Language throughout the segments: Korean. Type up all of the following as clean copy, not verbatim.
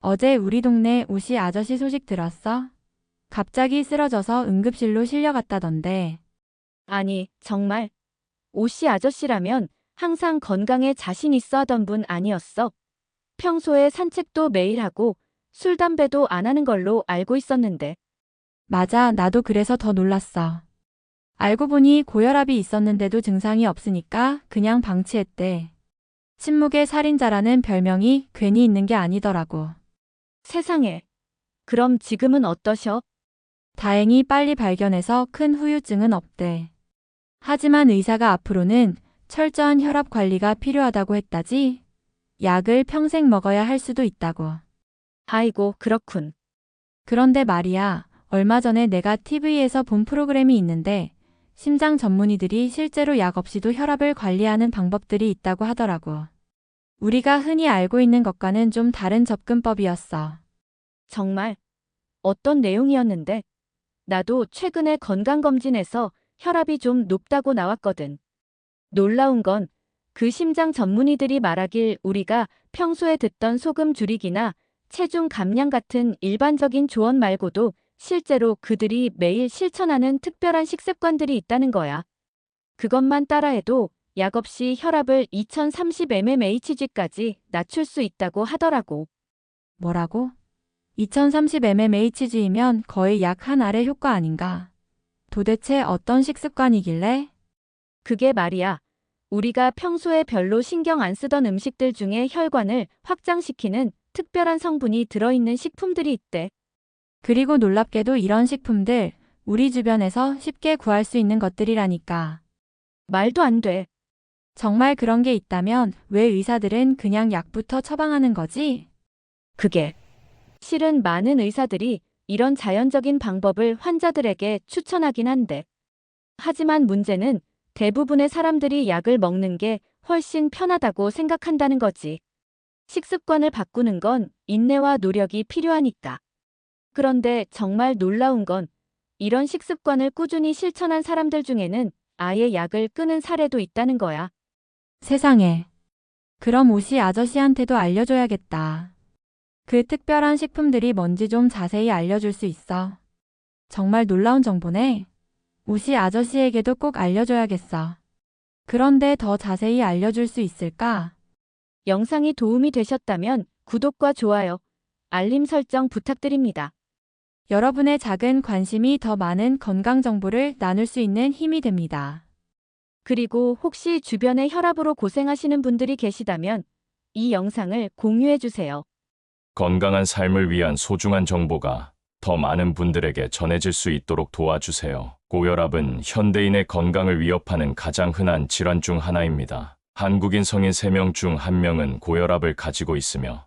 어제 우리 동네 오씨 아저씨 소식 들었어? 갑자기 쓰러져서 응급실로 실려갔다던데. 아니, 정말 오씨 아저씨라면 항상 건강에 자신 있어 하던 분 아니었어? 평소에 산책도 매일 하고 술, 담배도 안 하는 걸로 알고 있었는데. 맞아, 나도 그래서 더 놀랐어. 알고 보니 고혈압이 있었는데도 증상이 없으니까 그냥 방치했대. 침묵의 살인자라는 별명이 괜히 있는 게 아니더라고. 세상에. 그럼 지금은 어떠셔? 다행히 빨리 발견해서 큰 후유증은 없대. 하지만 의사가 앞으로는 철저한 혈압 관리가 필요하다고 했다지. 약을 평생 먹어야 할 수도 있다고. 아이고, 그렇군. 그런데 말이야, 얼마 전에 내가 TV에서 본 프로그램이 있는데 심장 전문의들이 실제로 약 없이도 혈압을 관리하는 방법들이 있다고 하더라고. 우리가 흔히 알고 있는 것과는 좀 다른 접근법이었어. 정말. 어떤 내용이었는데? 나도 최근에 건강검진에서 혈압이 좀 높다고 나왔거든. 놀라운 건 그 심장 전문의들이 말하길 우리가 평소에 듣던 소금 줄이기나 체중 감량 같은 일반적인 조언 말고도 실제로 그들이 매일 실천하는 특별한 식습관들이 있다는 거야. 그것만 따라해도 약 없이 혈압을 2030mmHg까지 낮출 수 있다고 하더라고. 뭐라고? 2030mmHg이면 거의 약 한 알의 효과 아닌가? 도대체 어떤 식습관이길래? 그게 말이야. 우리가 평소에 별로 신경 안 쓰던 음식들 중에 혈관을 확장시키는 특별한 성분이 들어있는 식품들이 있대. 그리고 놀랍게도 이런 식품들 우리 주변에서 쉽게 구할 수 있는 것들이라니까. 말도 안 돼. 정말 그런 게 있다면 왜 의사들은 그냥 약부터 처방하는 거지? 그게. 실은 많은 의사들이 이런 자연적인 방법을 환자들에게 추천하긴 한데. 하지만 문제는 대부분의 사람들이 약을 먹는 게 훨씬 편하다고 생각한다는 거지. 식습관을 바꾸는 건 인내와 노력이 필요하니까. 그런데 정말 놀라운 건 이런 식습관을 꾸준히 실천한 사람들 중에는 아예 약을 끊은 사례도 있다는 거야. 세상에. 그럼 오씨 아저씨한테도 알려줘야겠다. 그 특별한 식품들이 뭔지 좀 자세히 알려줄 수 있어. 정말 놀라운 정보네. 오씨 아저씨에게도 꼭 알려줘야겠어. 그런데 더 자세히 알려줄 수 있을까? 영상이 도움이 되셨다면 구독과 좋아요, 알림 설정 부탁드립니다. 여러분의 작은 관심이 더 많은 건강 정보를 나눌 수 있는 힘이 됩니다. 그리고 혹시 주변에 혈압으로 고생하시는 분들이 계시다면 이 영상을 공유해주세요. 건강한 삶을 위한 소중한 정보가 더 많은 분들에게 전해질 수 있도록 도와주세요. 고혈압은 현대인의 건강을 위협하는 가장 흔한 질환 중 하나입니다. 한국인 성인 3명 중 1명은 고혈압을 가지고 있으며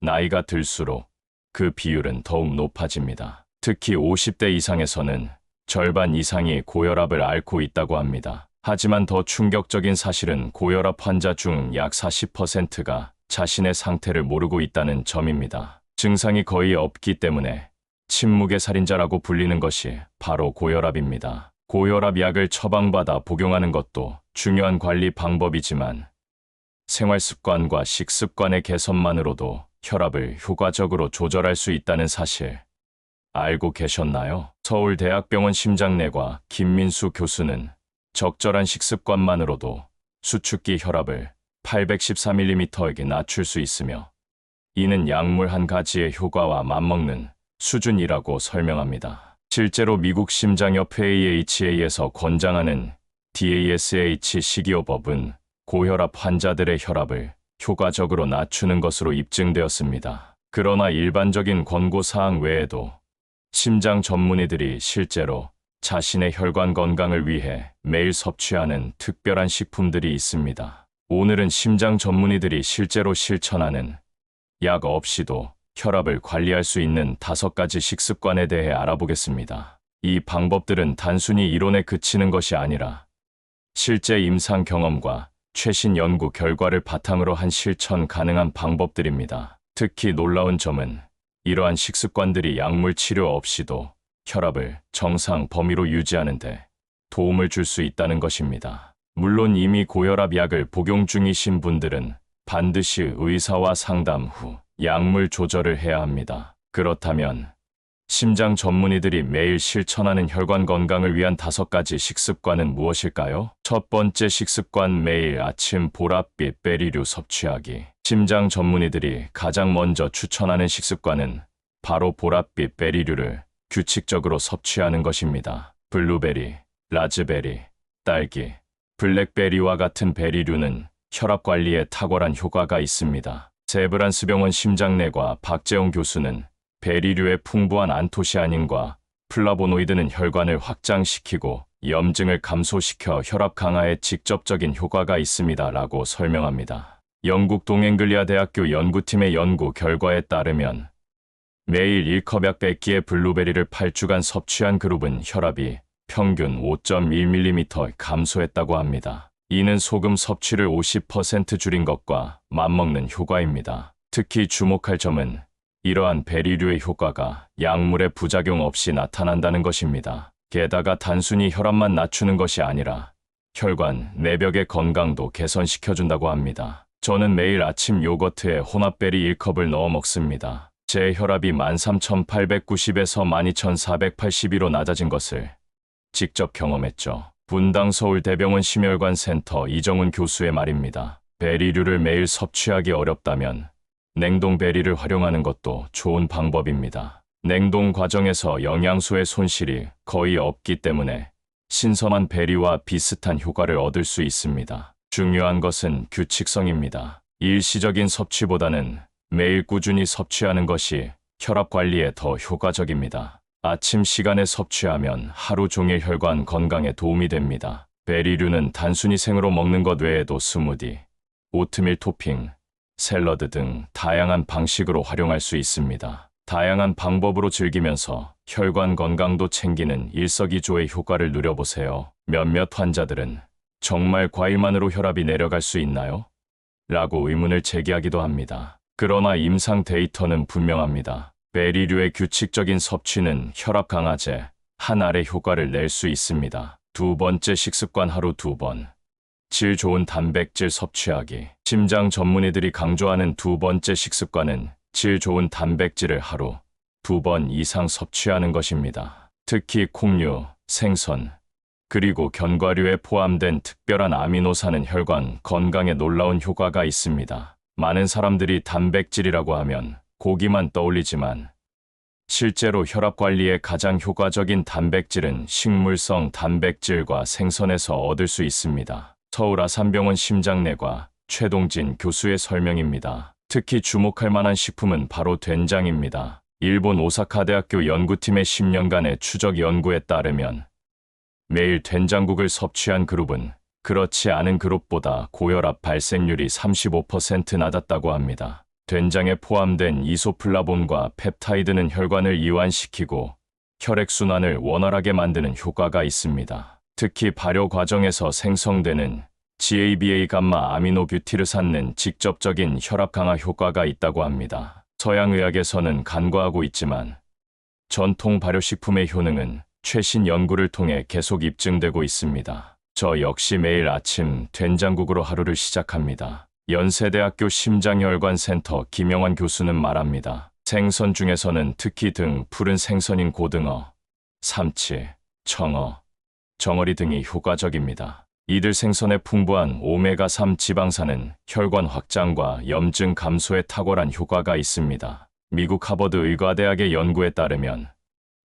나이가 들수록 그 비율은 더욱 높아집니다. 특히 50대 이상에서는 절반 이상이 고혈압을 앓고 있다고 합니다. 하지만 더 충격적인 사실은 고혈압 환자 중 약 40%가 자신의 상태를 모르고 있다는 점입니다. 증상이 거의 없기 때문에 침묵의 살인자라고 불리는 것이 바로 고혈압입니다. 고혈압 약을 처방받아 복용하는 것도 중요한 관리 방법이지만 생활 습관과 식습관의 개선만으로도 혈압을 효과적으로 조절할 수 있다는 사실 알고 계셨나요? 서울대학병원 심장내과 김민수 교수는 적절한 식습관만으로도 수축기 혈압을 814mm에게 낮출 수 있으며 이는 약물 한 가지의 효과와 맞먹는 수준이라고 설명합니다. 실제로 미국 심장협회 AHA에서 권장하는 DASH 식이요법은 고혈압 환자들의 혈압을 효과적으로 낮추는 것으로 입증되었습니다. 그러나 일반적인 권고사항 외에도 심장 전문의들이 실제로 자신의 혈관 건강을 위해 매일 섭취하는 특별한 식품들이 있습니다. 오늘은 심장 전문의들이 실제로 실천하는 약 없이도 혈압을 관리할 수 있는 5가지 식습관에 대해 알아보겠습니다. 이 방법들은 단순히 이론에 그치는 것이 아니라 실제 임상 경험과 최신 연구 결과를 바탕으로 한 실천 가능한 방법들입니다. 특히 놀라운 점은 이러한 식습관들이 약물 치료 없이도 혈압을 정상 범위로 유지하는 데 도움을 줄 수 있다는 것입니다. 물론 이미 고혈압 약을 복용 중이신 분들은 반드시 의사와 상담 후 약물 조절을 해야 합니다. 그렇다면 심장 전문의들이 매일 실천하는 혈관 건강을 위한 5가지 식습관은 무엇일까요? 첫 번째 식습관, 매일 아침 보랏빛 베리류 섭취하기. 심장 전문의들이 가장 먼저 추천하는 식습관은 바로 보랏빛 베리류를 규칙적으로 섭취하는 것입니다. 블루베리, 라즈베리, 딸기, 블랙베리와 같은 베리류는 혈압 관리에 탁월한 효과가 있습니다. 세브란스병원 심장내과 박재홍 교수는 베리류의 풍부한 안토시아닌과 플라보노이드는 혈관을 확장시키고 염증을 감소시켜 혈압 강화에 직접적인 효과가 있습니다. 라고 설명합니다. 영국 동앵글리아 대학교 연구팀의 연구 결과에 따르면 매일 1컵 약 100기의 블루베리를 8주간 섭취한 그룹은 혈압이 평균 5.1mm 감소했다고 합니다. 이는 소금 섭취를 50% 줄인 것과 맞먹는 효과입니다. 특히 주목할 점은 이러한 베리류의 효과가 약물의 부작용 없이 나타난다는 것입니다. 게다가 단순히 혈압만 낮추는 것이 아니라 혈관, 내벽의 건강도 개선시켜준다고 합니다. 저는 매일 아침 요거트에 혼합베리 1컵을 넣어 먹습니다. 제 혈압이 13,890에서 12,482로 낮아진 것을 직접 경험했죠. 분당 서울대병원 심혈관센터 이정훈 교수의 말입니다. 베리류를 매일 섭취하기 어렵다면 냉동 베리를 활용하는 것도 좋은 방법입니다. 냉동 과정에서 영양소의 손실이 거의 없기 때문에 신선한 베리와 비슷한 효과를 얻을 수 있습니다. 중요한 것은 규칙성입니다. 일시적인 섭취보다는 매일 꾸준히 섭취하는 것이 혈압 관리에 더 효과적입니다. 아침 시간에 섭취하면 하루 종일 혈관 건강에 도움이 됩니다. 베리류는 단순히 생으로 먹는 것 외에도 스무디, 오트밀 토핑, 샐러드 등 다양한 방식으로 활용할 수 있습니다. 다양한 방법으로 즐기면서 혈관 건강도 챙기는 일석이조의 효과를 누려보세요. 몇몇 환자들은 정말 과일만으로 혈압이 내려갈 수 있나요? 라고 의문을 제기하기도 합니다. 그러나 임상 데이터는 분명합니다. 베리류의 규칙적인 섭취는 혈압 강화제, 한 알의 효과를 낼 수 있습니다. 두 번째 식습관, 하루 2번. 질 좋은 단백질 섭취하기. 심장 전문의들이 강조하는 두 번째 식습관은 질 좋은 단백질을 하루 2번 이상 섭취하는 것입니다. 특히 콩류, 생선, 그리고 견과류에 포함된 특별한 아미노산은 혈관 건강에 놀라운 효과가 있습니다. 많은 사람들이 단백질이라고 하면 고기만 떠올리지만 실제로 혈압 관리에 가장 효과적인 단백질은 식물성 단백질과 생선에서 얻을 수 있습니다. 서울 아산병원 심장내과 최동진 교수의 설명입니다. 특히 주목할 만한 식품은 바로 된장입니다. 일본 오사카 대학교 연구팀의 10년간의 추적 연구에 따르면 매일 된장국을 섭취한 그룹은 그렇지 않은 그룹보다 고혈압 발생률이 35% 낮았다고 합니다. 된장에 포함된 이소플라본과 펩타이드는 혈관을 이완시키고 혈액순환을 원활하게 만드는 효과가 있습니다. 특히 발효 과정에서 생성되는 GABA 감마 아미노뷰티르산은 직접적인 혈압 강화 효과가 있다고 합니다. 서양의학에서는 간과하고 있지만 전통 발효식품의 효능은 최신 연구를 통해 계속 입증되고 있습니다. 저 역시 매일 아침 된장국으로 하루를 시작합니다. 연세대학교 심장혈관센터 김영환 교수는 말합니다. 생선 중에서는 특히 등 푸른 생선인 고등어, 삼치, 청어, 정어리 등이 효과적입니다. 이들 생선의 풍부한 오메가3 지방산은 혈관 확장과 염증 감소에 탁월한 효과가 있습니다. 미국 하버드 의과대학의 연구에 따르면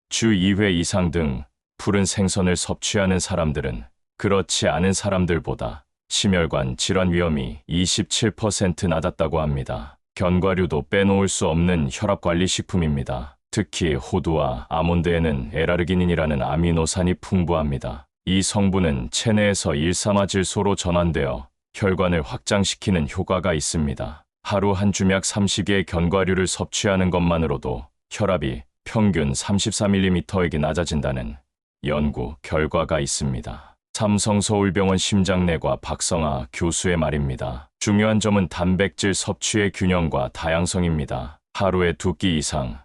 주 2회 이상 등 푸른 생선을 섭취하는 사람들은 그렇지 않은 사람들보다 심혈관 질환 위험이 27% 낮았다고 합니다. 견과류도 빼놓을 수 없는 혈압관리 식품입니다. 특히 호두와 아몬드에는 에라르기닌이라는 아미노산이 풍부합니다. 이 성분은 체내에서 일산화질소로 전환되어 혈관을 확장시키는 효과가 있습니다. 하루 한 주맥 30개의 견과류를 섭취하는 것만으로도 혈압이 평균 34mm에게 낮아진다는 연구 결과가 있습니다. 삼성서울병원 심장내과 박성아 교수의 말입니다. 중요한 점은 단백질 섭취의 균형과 다양성입니다. 하루에 2끼 이상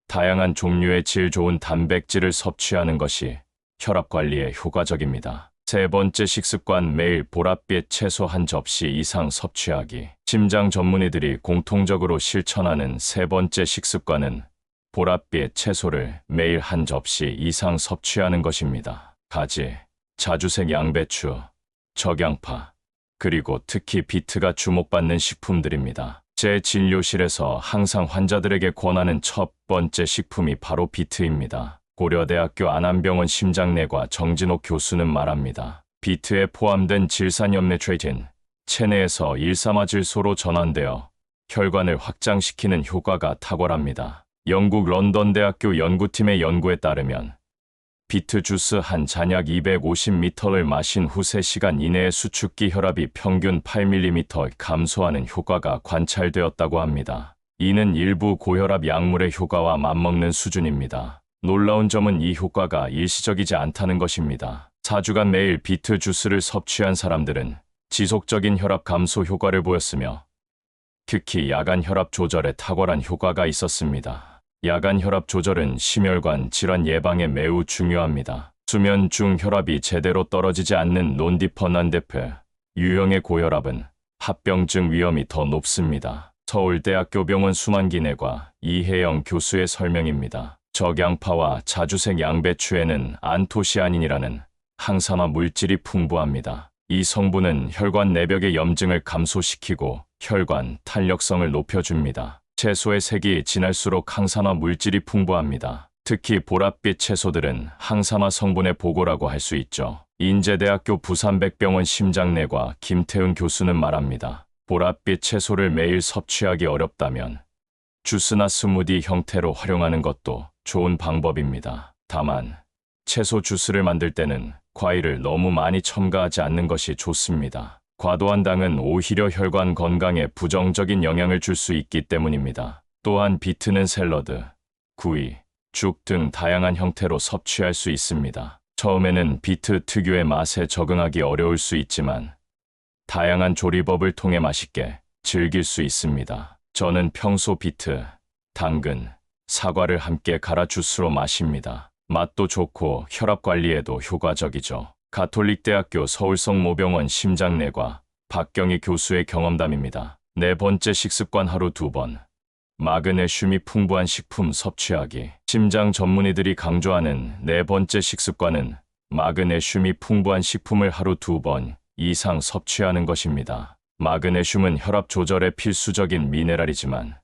다양한 종류의 질 좋은 단백질을 섭취하는 것이 혈압 관리에 효과적입니다. 세 번째 식습관, 매일 보랏빛 채소 한 접시 이상 섭취하기. 심장 전문의들이 공통적으로 실천하는 세 번째 식습관은 보랏빛 채소를 매일 한 접시 이상 섭취하는 것입니다. 가지, 자주색 양배추, 적양파, 그리고 특히 비트가 주목받는 식품들입니다. 제 진료실에서 항상 환자들에게 권하는 첫 번째 식품이 바로 비트입니다. 고려대학교 안암병원 심장내과 정진옥 교수는 말합니다. 비트에 포함된 질산염내트레이틴, 체내에서 일산화질소로 전환되어 혈관을 확장시키는 효과가 탁월합니다. 영국 런던대학교 연구팀의 연구에 따르면 비트 주스 한 잔 약 250ml를 마신 후 3시간 이내에 수축기 혈압이 평균 8mm 감소하는 효과가 관찰되었다고 합니다. 이는 일부 고혈압 약물의 효과와 맞먹는 수준입니다. 놀라운 점은 이 효과가 일시적이지 않다는 것입니다. 4주간 매일 비트 주스를 섭취한 사람들은 지속적인 혈압 감소 효과를 보였으며 특히 야간 혈압 조절에 탁월한 효과가 있었습니다. 야간 혈압 조절은 심혈관 질환 예방에 매우 중요합니다. 수면 중 혈압이 제대로 떨어지지 않는 논디퍼난데페 유형의 고혈압은 합병증 위험이 더 높습니다. 서울대학교 병원 순환기내과 이혜영 교수의 설명입니다. 적양파와 자주색 양배추에는 안토시아닌이라는 항산화 물질이 풍부합니다. 이 성분은 혈관 내벽의 염증을 감소시키고 혈관 탄력성을 높여줍니다. 채소의 색이 진할수록 항산화 물질이 풍부합니다. 특히 보랏빛 채소들은 항산화 성분의 보고라고 할 수 있죠. 인제대학교 부산백병원 심장내과 김태훈 교수는 말합니다. 보랏빛 채소를 매일 섭취하기 어렵다면 주스나 스무디 형태로 활용하는 것도 좋은 방법입니다. 다만 채소 주스를 만들 때는 과일을 너무 많이 첨가하지 않는 것이 좋습니다. 과도한 당은 오히려 혈관 건강에 부정적인 영향을 줄 수 있기 때문입니다. 또한 비트는 샐러드, 구이, 죽 등 다양한 형태로 섭취할 수 있습니다. 처음에는 비트 특유의 맛에 적응하기 어려울 수 있지만 다양한 조리법을 통해 맛있게 즐길 수 있습니다. 저는 평소 비트, 당근, 사과를 함께 갈아 주스로 마십니다. 맛도 좋고 혈압 관리에도 효과적이죠. 가톨릭대학교 서울성모병원 심장내과 박경희 교수의 경험담입니다. 네 번째 식습관, 하루 2번. 마그네슘이 풍부한 식품 섭취하기. 심장 전문의들이 강조하는 네 번째 식습관은 마그네슘이 풍부한 식품을 하루 2번 이상 섭취하는 것입니다. 마그네슘은 혈압 조절에 필수적인 미네랄이지만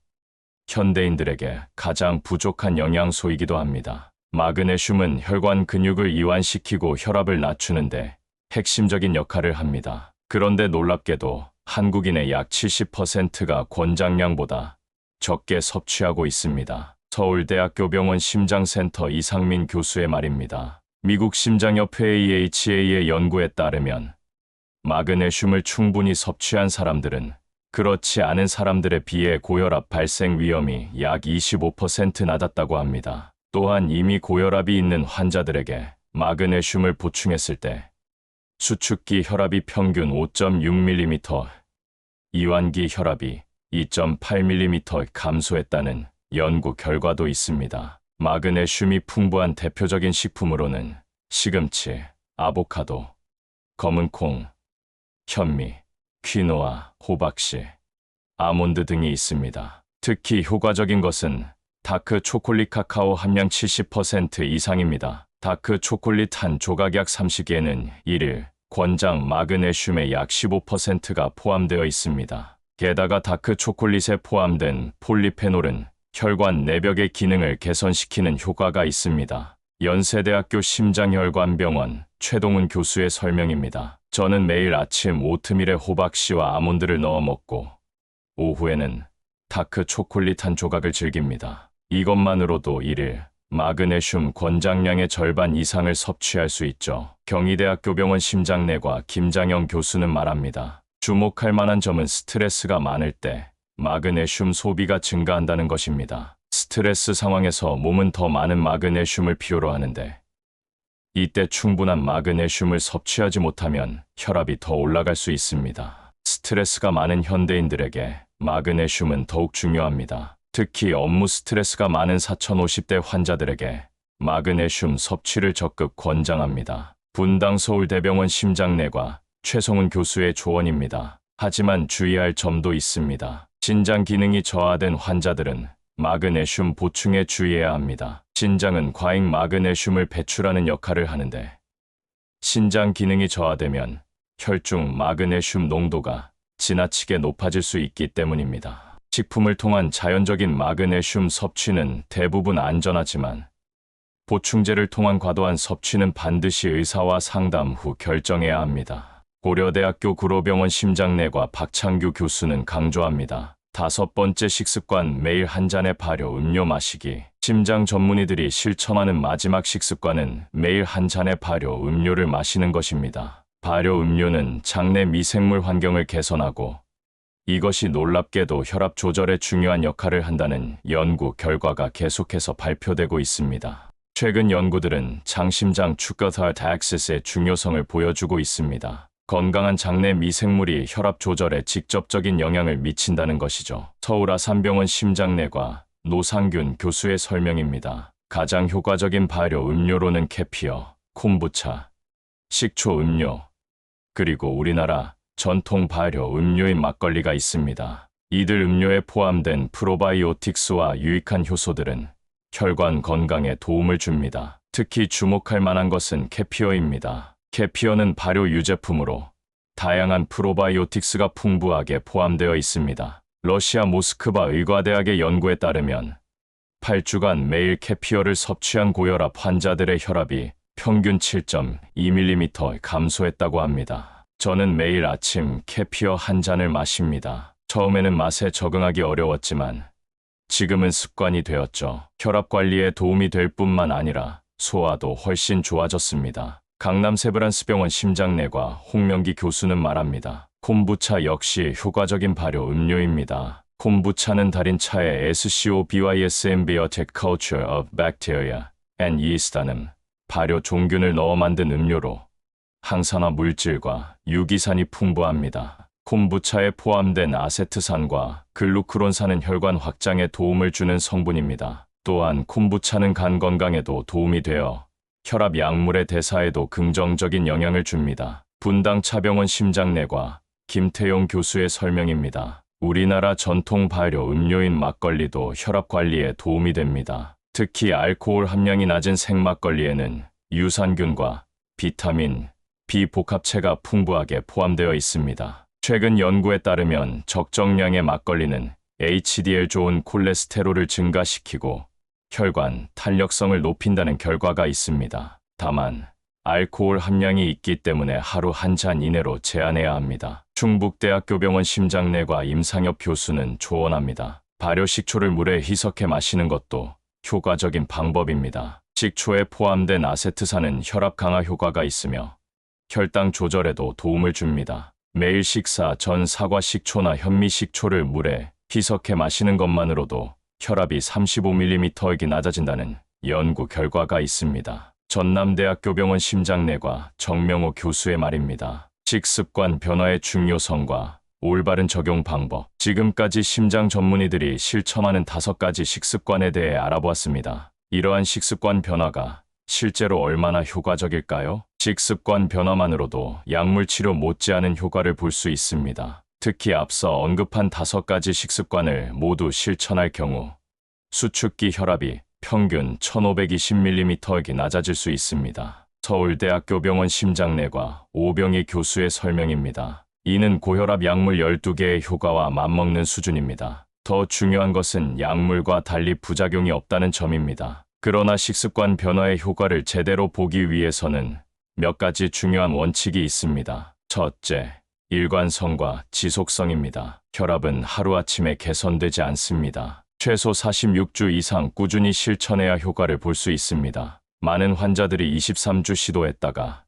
현대인들에게 가장 부족한 영양소이기도 합니다. 마그네슘은 혈관 근육을 이완시키고 혈압을 낮추는데 핵심적인 역할을 합니다. 그런데 놀랍게도 한국인의 약 70%가 권장량보다 적게 섭취하고 있습니다. 서울대학교 병원 심장센터 이상민 교수의 말입니다. 미국 심장협회 AHA의 연구에 따르면 마그네슘을 충분히 섭취한 사람들은 그렇지 않은 사람들에 비해 고혈압 발생 위험이 약 25% 낮았다고 합니다. 또한 이미 고혈압이 있는 환자들에게 마그네슘을 보충했을 때 수축기 혈압이 평균 5.6mm, 이완기 혈압이 2.8mm 감소했다는 연구 결과도 있습니다. 마그네슘이 풍부한 대표적인 식품으로는 시금치, 아보카도, 검은콩, 현미, 퀴노아, 호박씨, 아몬드 등이 있습니다. 특히 효과적인 것은 다크 초콜릿 카카오 함량 70% 이상입니다. 다크 초콜릿 한 조각 약 30개에는 1일 권장 마그네슘의 약 15%가 포함되어 있습니다. 게다가 다크 초콜릿에 포함된 폴리페놀은 혈관 내벽의 기능을 개선시키는 효과가 있습니다. 연세대학교 심장혈관병원 최동훈 교수의 설명입니다. 저는 매일 아침 오트밀에 호박씨와 아몬드를 넣어 먹고 오후에는 다크 초콜릿 한 조각을 즐깁니다. 이것만으로도 1일 마그네슘 권장량의 절반 이상을 섭취할 수 있죠. 경희대학교 병원 심장내과 김장영 교수는 말합니다. 주목할 만한 점은 스트레스가 많을 때 마그네슘 소비가 증가한다는 것입니다. 스트레스 상황에서 몸은 더 많은 마그네슘을 필요로 하는데 이때 충분한 마그네슘을 섭취하지 못하면 혈압이 더 올라갈 수 있습니다. 스트레스가 많은 현대인들에게 마그네슘은 더욱 중요합니다. 특히 업무 스트레스가 많은 4050대 환자들에게 마그네슘 섭취를 적극 권장합니다. 분당 서울대병원 심장내과 최성훈 교수의 조언입니다. 하지만 주의할 점도 있습니다. 신장 기능이 저하된 환자들은 마그네슘 보충에 주의해야 합니다. 신장은 과잉 마그네슘을 배출하는 역할을 하는데 신장 기능이 저하되면 혈중 마그네슘 농도가 지나치게 높아질 수 있기 때문입니다. 식품을 통한 자연적인 마그네슘 섭취는 대부분 안전하지만 보충제를 통한 과도한 섭취는 반드시 의사와 상담 후 결정해야 합니다. 고려대학교 구로병원 심장내과 박창규 교수는 강조합니다. 5번째 식습관 매일 한 잔의 발효 음료 마시기. 심장 전문의들이 실천하는 마지막 식습관은 매일 한 잔의 발효 음료를 마시는 것입니다. 발효 음료는 장내 미생물 환경을 개선하고 이것이 놀랍게도 혈압 조절에 중요한 역할을 한다는 연구 결과가 계속해서 발표되고 있습니다. 최근 연구들은 장심장 축것 heart axis의 중요성을 보여주고 있습니다. 건강한 장내 미생물이 혈압 조절에 직접적인 영향을 미친다는 것이죠. 서울 아산병원 심장내과 노상균 교수의 설명입니다. 가장 효과적인 발효 음료로는 케피어, 콤부차, 식초 음료, 그리고 우리나라 전통 발효 음료인 막걸리가 있습니다. 이들 음료에 포함된 프로바이오틱스와 유익한 효소들은 혈관 건강에 도움을 줍니다. 특히 주목할 만한 것은 케피어입니다. 케피어는 발효 유제품으로 다양한 프로바이오틱스가 풍부하게 포함되어 있습니다. 러시아 모스크바 의과대학의 연구에 따르면 8주간 매일 케피어를 섭취한 고혈압 환자들의 혈압이 평균 7.2mm 감소했다고 합니다. 저는 매일 아침 케피어 한 잔을 마십니다. 처음에는 맛에 적응하기 어려웠지만 지금은 습관이 되었죠. 혈압 관리에 도움이 될 뿐만 아니라 소화도 훨씬 좋아졌습니다. 강남 세브란스병원 심장내과 홍명기 교수는 말합니다. 콤부차 역시 효과적인 발효 음료입니다. 콤부차는 달인 차에 SCOBYSM Biotic Culture of Bacteria and Yeast라는 발효 종균을 넣어 만든 음료로 항산화 물질과 유기산이 풍부합니다. 콤부차에 포함된 아세트산과 글루크론산은 혈관 확장에 도움을 주는 성분입니다. 또한 콤부차는 간 건강에도 도움이 되어 혈압 약물의 대사에도 긍정적인 영향을 줍니다. 분당 차병원 심장내과 김태용 교수의 설명입니다. 우리나라 전통 발효 음료인 막걸리도 혈압 관리에 도움이 됩니다. 특히 알코올 함량이 낮은 생막걸리에는 유산균과 비타민, B 복합체가 풍부하게 포함되어 있습니다. 최근 연구에 따르면 적정량의 막걸리는 HDL 좋은 콜레스테롤을 증가시키고 혈관 탄력성을 높인다는 결과가 있습니다. 다만 알코올 함량이 있기 때문에 하루 한 잔 이내로 제한해야 합니다. 충북대학교병원 심장내과 임상엽 교수는 조언합니다. 발효 식초를 물에 희석해 마시는 것도 효과적인 방법입니다. 식초에 포함된 아세트산은 혈압 강화 효과가 있으며 혈당 조절에도 도움을 줍니다. 매일 식사 전 사과 식초나 현미 식초를 물에 희석해 마시는 것만으로도 혈압이 35mm이기 낮아진다는 연구 결과가 있습니다. 전남대학교병원 심장내과 정명호 교수의 말입니다. 식습관 변화의 중요성과 올바른 적용 방법. 지금까지 심장 전문의들이 실천하는 5가지 식습관에 대해 알아보았습니다. 이러한 식습관 변화가 실제로 얼마나 효과적일까요? 식습관 변화만으로도 약물 치료 못지않은 효과를 볼 수 있습니다. 특히 앞서 언급한 5가지 식습관을 모두 실천할 경우 수축기 혈압이 평균 1520mm이 낮아질 수 있습니다. 서울대학교병원 심장내과 오병희 교수의 설명입니다. 이는 고혈압 약물 12개의 효과와 맞먹는 수준입니다. 더 중요한 것은 약물과 달리 부작용이 없다는 점입니다. 그러나 식습관 변화의 효과를 제대로 보기 위해서는 몇 가지 중요한 원칙이 있습니다. 첫째, 일관성과 지속성입니다. 혈압은 하루아침에 개선되지 않습니다. 최소 46주 이상 꾸준히 실천해야 효과를 볼 수 있습니다. 많은 환자들이 23주 시도했다가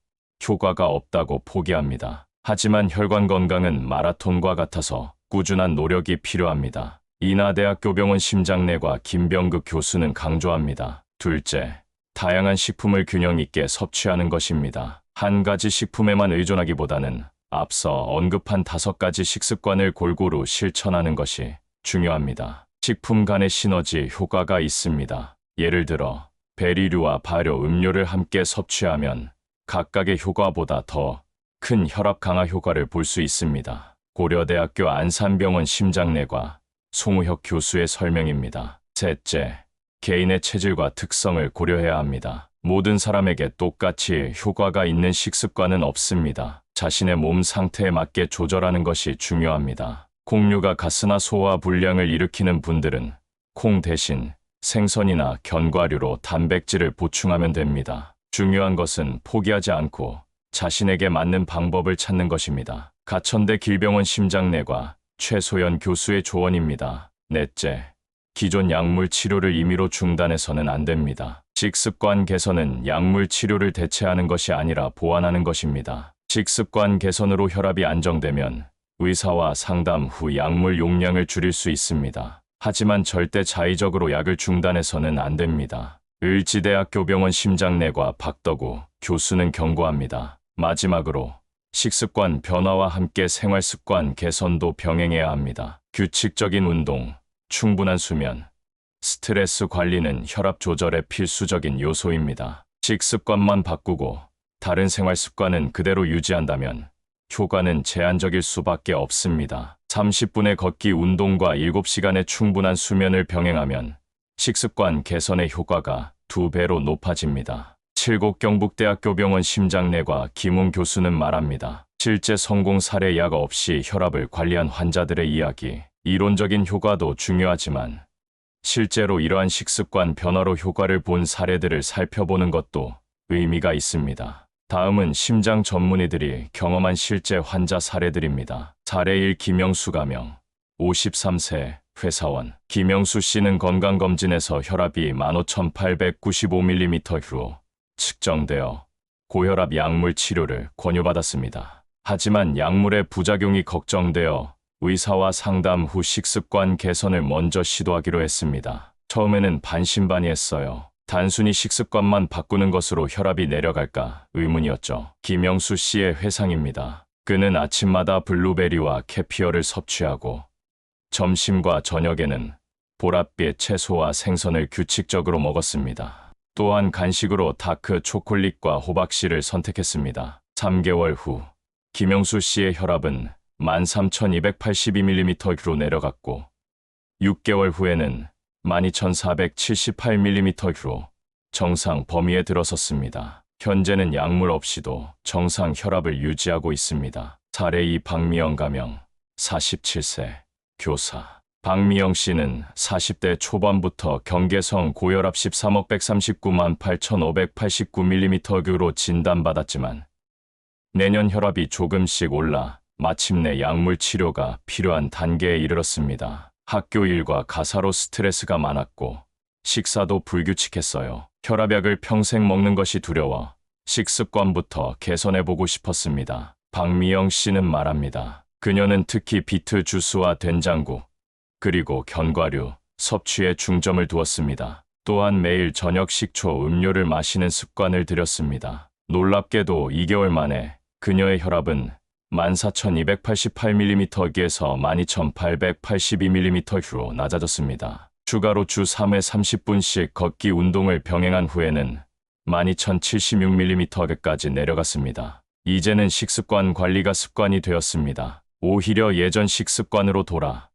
효과가 없다고 포기합니다. 하지만 혈관 건강은 마라톤과 같아서 꾸준한 노력이 필요합니다. 인하대학교병원 심장내과 김병극 교수는 강조합니다. 둘째, 다양한 식품을 균형 있게 섭취하는 것입니다. 한 가지 식품에만 의존하기보다는 앞서 언급한 5가지 식습관을 골고루 실천하는 것이 중요합니다. 식품 간의 시너지 효과가 있습니다. 예를 들어 베리류와 발효 음료를 함께 섭취하면 각각의 효과보다 더 큰 혈압 강화 효과를 볼 수 있습니다. 고려대학교 안산병원 심장내과 송우혁 교수의 설명입니다. 셋째, 개인의 체질과 특성을 고려해야 합니다. 모든 사람에게 똑같이 효과가 있는 식습관은 없습니다. 자신의 몸 상태에 맞게 조절하는 것이 중요합니다. 콩류가 가스나 소화 불량을 일으키는 분들은 콩 대신 생선이나 견과류로 단백질을 보충하면 됩니다. 중요한 것은 포기하지 않고 자신에게 맞는 방법을 찾는 것입니다. 가천대 길병원 심장내과 최소연 교수의 조언입니다. 넷째, 기존 약물 치료를 임의로 중단해서는 안 됩니다. 식습관 개선은 약물 치료를 대체하는 것이 아니라 보완하는 것입니다. 식습관 개선으로 혈압이 안정되면 의사와 상담 후 약물 용량을 줄일 수 있습니다. 하지만 절대 자의적으로 약을 중단해서는 안 됩니다. 을지대학교 병원 심장내과 박덕우 교수는 경고합니다. 마지막으로 식습관 변화와 함께 생활습관 개선도 병행해야 합니다. 규칙적인 운동, 충분한 수면, 스트레스 관리는 혈압 조절의 필수적인 요소입니다. 식습관만 바꾸고 다른 생활습관은 그대로 유지한다면 효과는 제한적일 수밖에 없습니다. 30분의 걷기 운동과 7시간의 충분한 수면을 병행하면 식습관 개선의 효과가 2배로 높아집니다. 칠곡 경북대학교 병원 심장내과 김웅 교수는 말합니다. 실제 성공 사례 약 없이 혈압을 관리한 환자들의 이야기, 이론적인 효과도 중요하지만 실제로 이러한 식습관 변화로 효과를 본 사례들을 살펴보는 것도 의미가 있습니다. 다음은 심장 전문의들이 경험한 실제 환자 사례들입니다. 사례 1 김영수 가명 53세 회사원. 김영수 씨는 건강검진에서 혈압이 15,895mm로 측정되어 고혈압 약물 치료를 권유받았습니다. 하지만 약물의 부작용이 걱정되어 의사와 상담 후 식습관 개선을 먼저 시도하기로 했습니다. 처음에는 반신반의했어요. 단순히 식습관만 바꾸는 것으로 혈압이 내려갈까 의문이었죠. 김영수 씨의 회상입니다. 그는 아침마다 블루베리와 캐피어를 섭취하고 점심과 저녁에는 보랏빛 채소와 생선을 규칙적으로 먹었습니다. 또한 간식으로 다크 초콜릿과 호박씨를 선택했습니다. 3개월 후 김영수 씨의 혈압은 13,282mm로 내려갔고 6개월 후에는 12,478mm로 정상 범위에 들어섰습니다. 현재는 약물 없이도 정상 혈압을 유지하고 있습니다. 사례 2 박미영 가명 47세 교사. 박미영 씨는 40대 초반부터 경계성 고혈압 13억 139만 8,589mm로 진단받았지만 내년 혈압이 조금씩 올라 마침내 약물 치료가 필요한 단계에 이르렀습니다. 학교 일과 가사로 스트레스가 많았고 식사도 불규칙했어요. 혈압약을 평생 먹는 것이 두려워 식습관부터 개선해보고 싶었습니다. 박미영 씨는 말합니다. 그녀는 특히 비트 주스와 된장국, 그리고 견과류, 섭취에 중점을 두었습니다. 또한 매일 저녁 식초 음료를 마시는 습관을 들였습니다. 놀랍게도 2개월 만에 그녀의 혈압은 14,288mm에서 12,882mm로 낮아졌습니다. 추가로 주 3회 30분씩 걷기 운동을 병행한 후에는 12,076mm까지 내려갔습니다. 이제는 식습관 관리가 습관이 되었습니다. 오히려 예전 식습관으로 돌아